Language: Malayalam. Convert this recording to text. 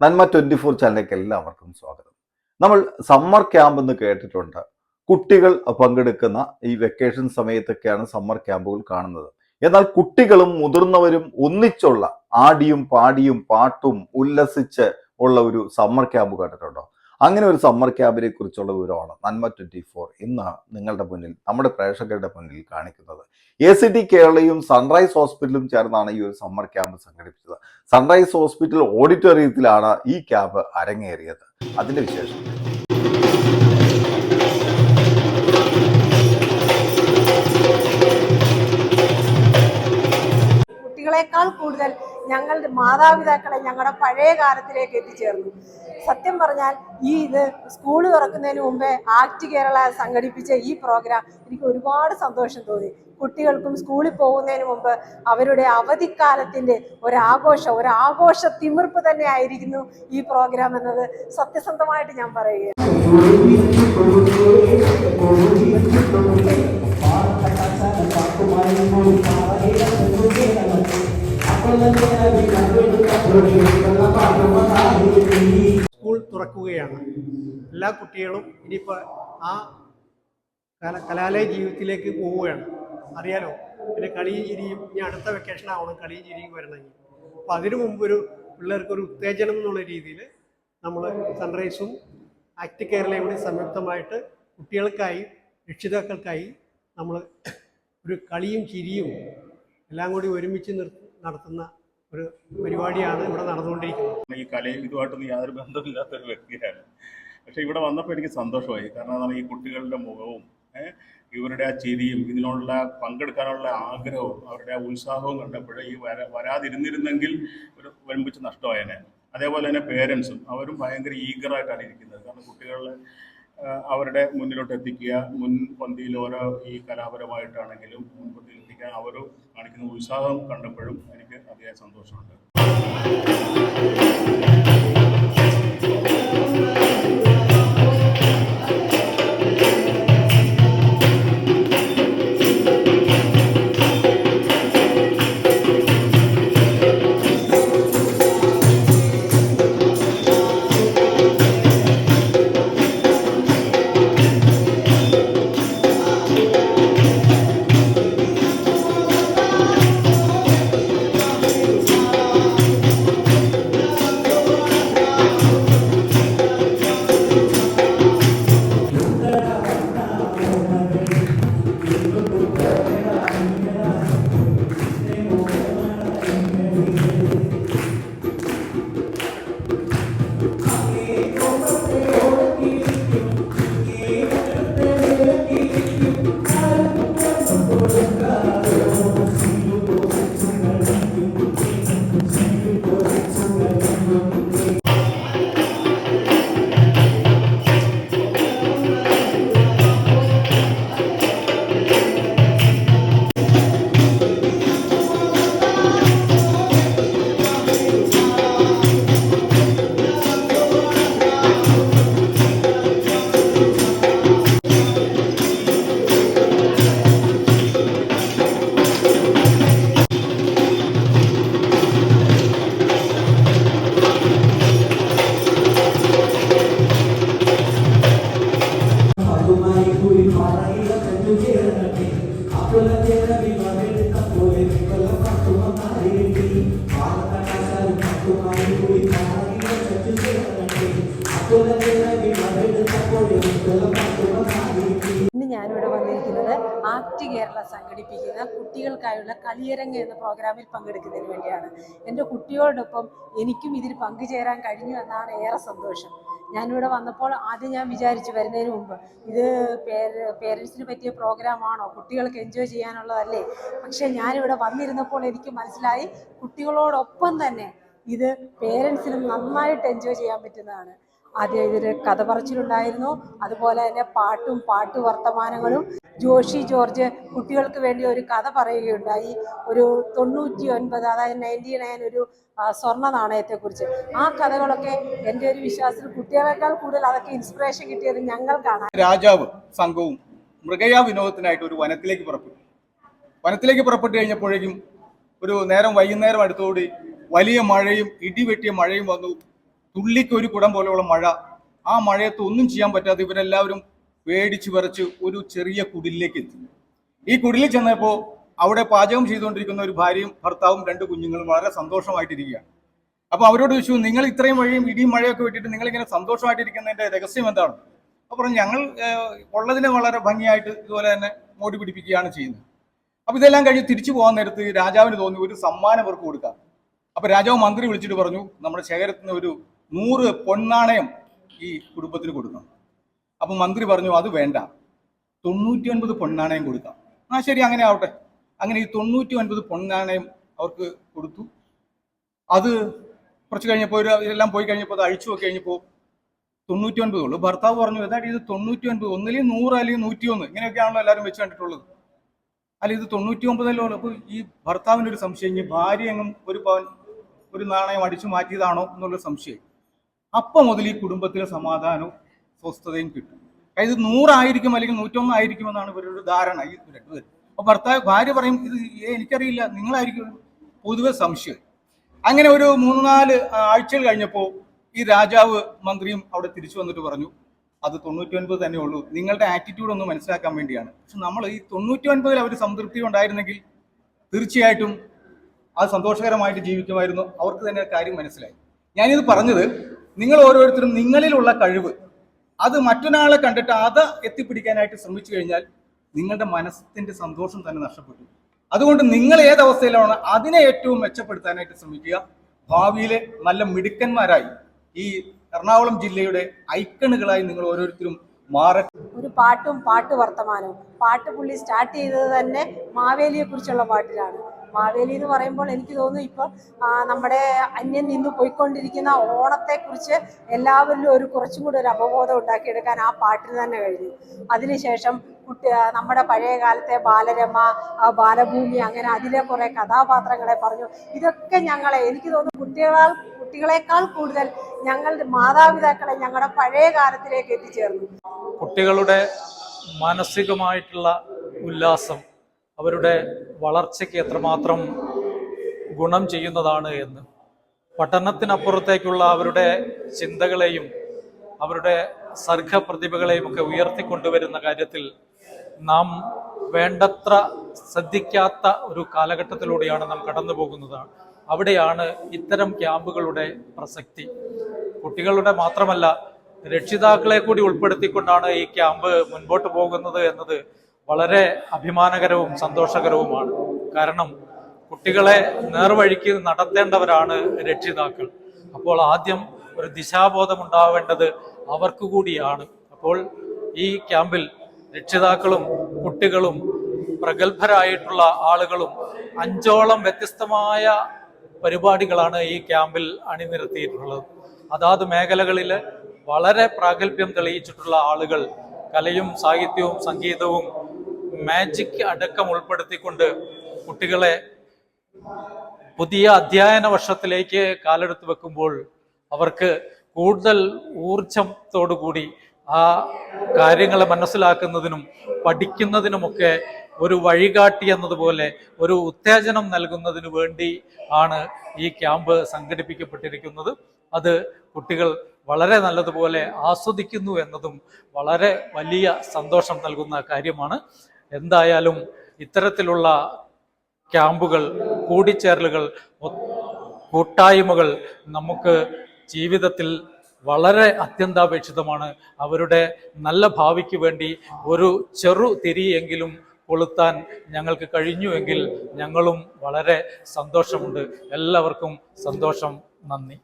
നന്മ 24 ചാനലിലേക്ക് എല്ലാവർക്കും സ്വാഗതം. നമ്മൾ സമ്മർ ക്യാമ്പ് എന്ന് കേട്ടിട്ടുണ്ട്. കുട്ടികൾ പങ്കെടുക്കുന്ന ഈ വെക്കേഷൻ സമയത്തൊക്കെയാണ് സമ്മർ ക്യാമ്പുകൾ കാണുന്നത്. എന്നാൽ കുട്ടികളും മുതിർന്നവരും ഒന്നിച്ചുള്ള ആടിയും പാടിയും പാട്ടും ഉല്ലസിച്ച് ഉള്ള ഒരു സമ്മർ ക്യാമ്പ് കണ്ടിട്ടുണ്ടോ? അങ്ങനെ ഒരു സമ്മർ ക്യാമ്പിനെ കുറിച്ചുള്ള വിവരമാണ് നന്മ 24 ഇന്ന് നിങ്ങളുടെ മുന്നിൽ, നമ്മുടെ പ്രേക്ഷകരുടെ മുന്നിൽ കാണിക്കുന്നത്. ACT കേരളയും സൺറൈസ് ഹോസ്പിറ്റലും ചേർന്നാണ് ഈ ഒരു സമ്മർ ക്യാമ്പ് സംഘടിപ്പിച്ചത്. സൺറൈസ് ഹോസ്പിറ്റൽ ഓഡിറ്റോറിയത്തിലാണ് ഈ ക്യാമ്പ് അരങ്ങേറിയത്. അതിന്റെ വിശേഷം കുട്ടികളെക്കാൾ കൂടുതൽ ഞങ്ങളുടെ മാതാപിതാക്കളെ ഞങ്ങളുടെ പഴയ കാലത്തിലേക്ക് എത്തിച്ചേർന്നു. സത്യം പറഞ്ഞാൽ ഇത് സ്കൂൾ തുറക്കുന്നതിന് മുമ്പേ ആക്ട് കേരള സംഘടിപ്പിച്ച ഈ പ്രോഗ്രാം എനിക്ക് ഒരുപാട് സന്തോഷം തോന്നി. കുട്ടികൾക്കും സ്കൂളിൽ പോകുന്നതിന് മുമ്പ് അവരുടെ അവധിക്കാലത്തിൻ്റെ ഒരാഘോഷ തിമിർപ്പ് തന്നെ ആയിരിക്കുന്നു ഈ പ്രോഗ്രാം എന്നത് സത്യസന്ധമായിട്ട് ഞാൻ പറയുകയാണ്. സ്കൂൾ തുറക്കുകയാണ്. എല്ലാ കുട്ടികളും ഇനിയിപ്പോൾ ആ കലാലയ ജീവിതത്തിലേക്ക് പോവുകയാണ്. അറിയാലോ, പിന്നെ കളിയും ചിരിയും ഇനി അടുത്ത വെക്കേഷൻ ആവണം കളിയും ചിരിയും വരണമെങ്കിൽ. അപ്പോൾ അതിനു മുമ്പ് പിള്ളേർക്കൊരു ഉത്തേജനം എന്നുള്ള രീതിയിൽ നമ്മൾ സൺറൈസും ആക്ട് കേരളയും കൂടി സംയുക്തമായിട്ട് കുട്ടികൾക്കായി രക്ഷിതാക്കൾക്കായി നമ്മൾ ഒരു കളിയും ചിരിയും എല്ലാം കൂടി ഒരുമിച്ച് നടത്തുന്ന ഒരു പരിപാടിയാണ് ഇവിടെ നടന്നുകൊണ്ടിരിക്കുന്നത്. ഈ കലയും ഇതുമായിട്ടൊന്നും യാതൊരു ബന്ധമില്ലാത്തൊരു വ്യക്തിയാണ്. പക്ഷെ ഇവിടെ വന്നപ്പോൾ എനിക്ക് സന്തോഷമായി. കാരണം എന്താണ്, ഈ കുട്ടികളുടെ മുഖവും ഇവരുടെ ആ ചിരിയും ഇതിനുള്ള പങ്കെടുക്കാനുള്ള ആഗ്രഹവും അവരുടെ ആ ഉത്സാഹവും കണ്ടപ്പോൾ ഈ വരാതിരുന്നിരുന്നെങ്കിൽ ഒരു വൻപിച്ച നഷ്ടമായേനെ. അതേപോലെ തന്നെ പേരൻസും അവരും ഭയങ്കര ഈഗറായിട്ടാണ് ഇരിക്കുന്നത്. കാരണം കുട്ടികളെ അവരുടെ മുന്നിലോട്ട് എത്തിക്കുക, മുൻപന്തിയിൽ ഓരോ ഈ കലാപരമായിട്ടാണെങ്കിലും മുൻപന്തിയിൽ എത്തിക്കാൻ അവർ കാണിക്കുന്ന ഉത്സാഹം കണ്ടപ്പോഴും എനിക്ക് അതിയായ സന്തോഷമുണ്ട്. ഇന്ന് ഞാനിവിടെ വന്നിരിക്കുന്നത് ആക്ട് കേരള സംഘടിപ്പിക്കുന്ന കുട്ടികൾക്കായുള്ള കളിയരങ്ങ് എന്ന പ്രോഗ്രാമിൽ പങ്കെടുക്കുന്നതിന് വേണ്ടിയാണ്. എൻ്റെ കുട്ടികളോടൊപ്പം എനിക്കും ഇതിൽ പങ്കുചേരാൻ കഴിഞ്ഞു എന്നാണ് ഏറെ സന്തോഷം. ഞാനിവിടെ വന്നപ്പോൾ ആദ്യം ഞാൻ വിചാരിച്ചു വരുന്നതിന് മുമ്പ് ഇത് പേരൻസിന് പറ്റിയ പ്രോഗ്രാമാണോ, കുട്ടികൾക്ക് എൻജോയ് ചെയ്യാനുള്ളതല്ലേ. പക്ഷേ ഞാനിവിടെ വന്നിരുന്നപ്പോൾ എനിക്ക് മനസ്സിലായി കുട്ടികളോടൊപ്പം തന്നെ ഇത് പേരൻസിന് നന്നായിട്ട് എൻജോയ് ചെയ്യാൻ പറ്റുന്നതാണ്. ആദ്യം ഇതിൽ കഥ പറച്ചിലുണ്ടായിരുന്നു, അതുപോലെ തന്നെ പാട്ട് വർത്തമാനങ്ങളും. ജോഷി ജോർജ് കുട്ടികൾക്ക് വേണ്ടി ഒരു കഥ പറയുകയുണ്ടായി. ഒരു 99, അതായത് 99 ഒരു സ്വർണ്ണ നാണയത്തെക്കുറിച്ച്. ആ കഥകളൊക്കെ എൻ്റെ ഒരു വിശ്വാസത്തിൽ കുട്ടികളെക്കാൾ കൂടുതൽ അതൊക്കെ ഇൻസ്പിറേഷൻ കിട്ടിയത് ഞങ്ങൾക്കാണ്. രാജാവ് സംഘവും മൃഗയാ വിനോദത്തിനായിട്ട് ഒരു വനത്തിലേക്ക് പുറപ്പെട്ടു കഴിഞ്ഞപ്പോഴേക്കും ഒരു വൈകുന്നേരം അടുത്തോടെ വലിയ മഴയും ഇടിവെട്ടിയ മഴയും വന്നു. തുള്ളിക്ക് ഒരു കുടം പോലെയുള്ള മഴ. ആ മഴയത്ത് ഒന്നും ചെയ്യാൻ പറ്റാതെ ഇവരെല്ലാവരും പേടിച്ച് വിറച്ച് ഒരു ചെറിയ കുടിലേക്ക് എത്തി. ഈ കുടിലിൽ ചെന്നപ്പോൾ അവിടെ പാചകം ചെയ്തുകൊണ്ടിരിക്കുന്ന ഒരു ഭാര്യയും ഭർത്താവും 2 കുഞ്ഞുങ്ങളും വളരെ സന്തോഷമായിട്ടിരിക്കുകയാണ്. അപ്പോൾ അവരോട് ചോദിച്ചു, നിങ്ങൾ ഇത്രയും മഴയും ഇടിയും മഴയൊക്കെ വിട്ടിട്ട് നിങ്ങളിങ്ങനെ സന്തോഷമായിട്ടിരിക്കുന്നതിൻ്റെ രഹസ്യം എന്താണ്? അപ്പോൾ പറഞ്ഞു, ഞങ്ങൾ ഉള്ളതിനെ വളരെ ഭംഗിയായിട്ട് ഇതുപോലെ തന്നെ മോടി പിടിപ്പിക്കുകയാണ് ചെയ്യുന്നത്. അപ്പോൾ ഇതെല്ലാം കഴിഞ്ഞ് തിരിച്ചു പോകാൻ നേരത്ത് രാജാവിന് തോന്നി ഒരു സമ്മാനം അവർക്ക് കൊടുക്കാം. അപ്പോൾ രാജാവ് മന്ത്രി വിളിച്ചിട്ട് പറഞ്ഞു, നമ്മുടെ ശേഖരത്തിന് ഒരു 100 പൊന്നാണയം ഈ കുടുംബത്തിന് കൊടുക്കണം. അപ്പം മന്ത്രി പറഞ്ഞു, അത് വേണ്ട, 99 പൊന്നാണയം കൊടുക്കാം. ആ ശരി, അങ്ങനെ ആവട്ടെ. അങ്ങനെ ഈ 99 പൊന്നാണയം അവർക്ക് കൊടുത്തു. അത് കുറച്ച് കഴിഞ്ഞപ്പോൾ ഇതെല്ലാം പോയി കഴിഞ്ഞപ്പോൾ അത് അഴിച്ചു നോക്കി കഴിഞ്ഞപ്പോൾ 99 ഉള്ളൂ. ഭർത്താവ് പറഞ്ഞു, ഏതാണ്ട് ഇത് 99, ഒന്നില്ലെങ്കിൽ 100 അല്ലെങ്കിൽ 101, ഇങ്ങനെയൊക്കെയാണല്ലോ എല്ലാവരും വെച്ച് കണ്ടിട്ടുള്ളത്. അല്ല, ഇത് 99 ഉള്ളൂ. അപ്പോൾ ഈ ഭർത്താവിൻ്റെ ഒരു സംശയം, ഈ ഭാര്യ എങ്ങും ഒരു നാണയം അടിച്ചു മാറ്റിയതാണോ എന്നുള്ളൊരു സംശയം. അപ്പം മുതൽ ഈ കുടുംബത്തിലെ സമാധാനവും സ്വസ്ഥതയും കിട്ടും. ഇത് 100 ആയിരിക്കും അല്ലെങ്കിൽ 101 ആയിരിക്കും എന്നാണ് ഇവരുടെ ധാരണ, ഈ രണ്ടുപേരും. അപ്പോൾ ഭാര്യ പറയും, ഇത് എനിക്കറിയില്ല, നിങ്ങളായിരിക്കും. പൊതുവെ സംശയം. അങ്ങനെ ഒരു 3-4 ആഴ്ചകൾ കഴിഞ്ഞപ്പോൾ ഈ രാജാവ് മന്ത്രിയും അവിടെ തിരിച്ചു വന്നിട്ട് പറഞ്ഞു, അത് 99 തന്നെ ഉള്ളൂ, നിങ്ങളുടെ ആറ്റിറ്റ്യൂഡ് ഒന്ന് മനസ്സിലാക്കാൻ വേണ്ടിയാണ്. പക്ഷെ നമ്മൾ ഈ 99 അവർ സംതൃപ്തി ഉണ്ടായിരുന്നെങ്കിൽ തീർച്ചയായിട്ടും അത് സന്തോഷകരമായിട്ട് ജീവിക്കുമായിരുന്നു. അവർക്ക് തന്നെ കാര്യം മനസ്സിലായി. ഞാനിത് പറഞ്ഞത്, നിങ്ങൾ ഓരോരുത്തരും നിങ്ങളിലുള്ള കഴിവ് അത് മറ്റൊരാളെ കണ്ടിട്ട് അത് എത്തിപ്പിടിക്കാനായിട്ട് ശ്രമിച്ചു കഴിഞ്ഞാൽ നിങ്ങളുടെ മനസ്സിന്റെ സന്തോഷം തന്നെ നഷ്ടപ്പെട്ടു. അതുകൊണ്ട് നിങ്ങൾ ഏതവസ്ഥയിലാണ് അതിനെ ഏറ്റവും മെച്ചപ്പെടുത്താനായിട്ട് ശ്രമിക്കുക. ഭാവിയിലെ നല്ല മിടുക്കന്മാരായി ഈ എറണാകുളം ജില്ലയുടെ ഐക്കണുകളായി നിങ്ങൾ ഓരോരുത്തരും മാറട്ടെ. ഒരു പാട്ടും പാട്ട് വർത്തമാനവും. പാട്ട് പുള്ളി സ്റ്റാർട്ട് ചെയ്തത് തന്നെ മാവേലിയെ കുറിച്ചുള്ള പാട്ടിലാണ്. മാവേലി എന്ന് പറയുമ്പോൾ എനിക്ക് തോന്നുന്നു ഇപ്പോൾ നമ്മുടെ അന്യം നിന്ന് പോയിക്കൊണ്ടിരിക്കുന്ന ഓണത്തെക്കുറിച്ച് എല്ലാവരിലും കുറച്ചും കൂടി ഒരു അവബോധം ഉണ്ടാക്കിയെടുക്കാൻ ആ പാട്ടിന് തന്നെ കഴിഞ്ഞു. അതിനുശേഷം നമ്മുടെ പഴയ കാലത്തെ ബാലരമ, ബാലഭൂമി, അങ്ങനെ അതിലെ കുറേ കഥാപാത്രങ്ങളെ പറഞ്ഞു. ഇതൊക്കെ എനിക്ക് തോന്നുന്നു കുട്ടികളെക്കാൾ കൂടുതൽ ഞങ്ങളുടെ മാതാപിതാക്കളെ ഞങ്ങളുടെ പഴയ കാലത്തിലേക്ക് എത്തിച്ചേർന്നു. കുട്ടികളുടെ മാനസികമായിട്ടുള്ള ഉല്ലാസം അവരുടെ വളർച്ചയ്ക്ക് എത്രമാത്രം ഗുണം ചെയ്യുന്നതാണ് എന്ന്, പഠനത്തിനപ്പുറത്തേക്കുള്ള അവരുടെ ചിന്തകളെയും അവരുടെ സർഗപ്രതിഭകളെയും ഒക്കെ ഉയർത്തിക്കൊണ്ടുവരുന്ന കാര്യത്തിൽ നാം വേണ്ടത്ര ശ്രദ്ധിക്കാത്ത ഒരു കാലഘട്ടത്തിലൂടെയാണ് നാം കടന്നു പോകുന്നത്. അവിടെയാണ് ഇത്തരം ക്യാമ്പുകളുടെ പ്രസക്തി. കുട്ടികളുടെ മാത്രമല്ല, രക്ഷിതാക്കളെ കൂടി ഉൾപ്പെടുത്തിക്കൊണ്ടാണ് ഈ ക്യാമ്പ് മുൻപോട്ട് പോകുന്നത് എന്നത് വളരെ അഭിമാനകരവും സന്തോഷകരവുമാണ്. കാരണം കുട്ടികളെ നേർവഴിക്ക് നടത്തേണ്ടവരാണ് രക്ഷിതാക്കൾ. അപ്പോൾ ആദ്യം ഒരു ദിശാബോധം ഉണ്ടാവേണ്ടത് അവർക്ക് കൂടിയാണ്. അപ്പോൾ ഈ ക്യാമ്പിൽ രക്ഷിതാക്കളും കുട്ടികളും പ്രഗത്ഭരായിട്ടുള്ള ആളുകളും 5ഓളം വ്യത്യസ്തമായ പരിപാടികളാണ് ഈ ക്യാമ്പിൽ അണിനിരത്തിയിട്ടുള്ളത്. അതാത് മേഖലകളിൽ വളരെ പ്രാഗൽഭ്യം തെളിയിച്ചിട്ടുള്ള ആളുകൾ കലയും സാഹിത്യവും സംഗീതവും മാജിക് അടക്കം ഉൾപ്പെടുത്തിക്കൊണ്ട് കുട്ടികളെ പുതിയ അധ്യയന വർഷത്തിലേക്ക് കാലെടുത്ത് വെക്കുമ്പോൾ അവർക്ക് കൂടുതൽ ഊർജത്തോടുകൂടി ആ കാര്യങ്ങളെ മനസ്സിലാക്കുന്നതിനും പഠിക്കുന്നതിനുമൊക്കെ ഒരു വഴികാട്ടി എന്നതുപോലെ ഒരു ഉത്തേജനം നൽകുന്നതിന് വേണ്ടി ആണ് ഈ ക്യാമ്പ് സംഘടിപ്പിക്കപ്പെട്ടിരിക്കുന്നത്. അത് കുട്ടികൾ വളരെ നല്ലതുപോലെ ആസ്വദിക്കുന്നു എന്നതും വളരെ വലിയ സന്തോഷം നൽകുന്ന കാര്യമാണ്. എന്തായാലും ഇത്തരത്തിലുള്ള ക്യാമ്പുകൾ, കൂടിച്ചേരലുകൾ, കൂട്ടായ്മകൾ നമുക്ക് ജീവിതത്തിൽ വളരെ അത്യന്താപേക്ഷിതമാണ്. അവരുടെ നല്ല ഭാവിക്ക് വേണ്ടി ഒരു ചെറു തിരിയെങ്കിലും കൊളുത്താൻ ഞങ്ങൾക്ക് കഴിഞ്ഞുവെങ്കിൽ ഞങ്ങളും വളരെ സന്തോഷമുണ്ട്. എല്ലാവർക്കും സന്തോഷം. നന്ദി.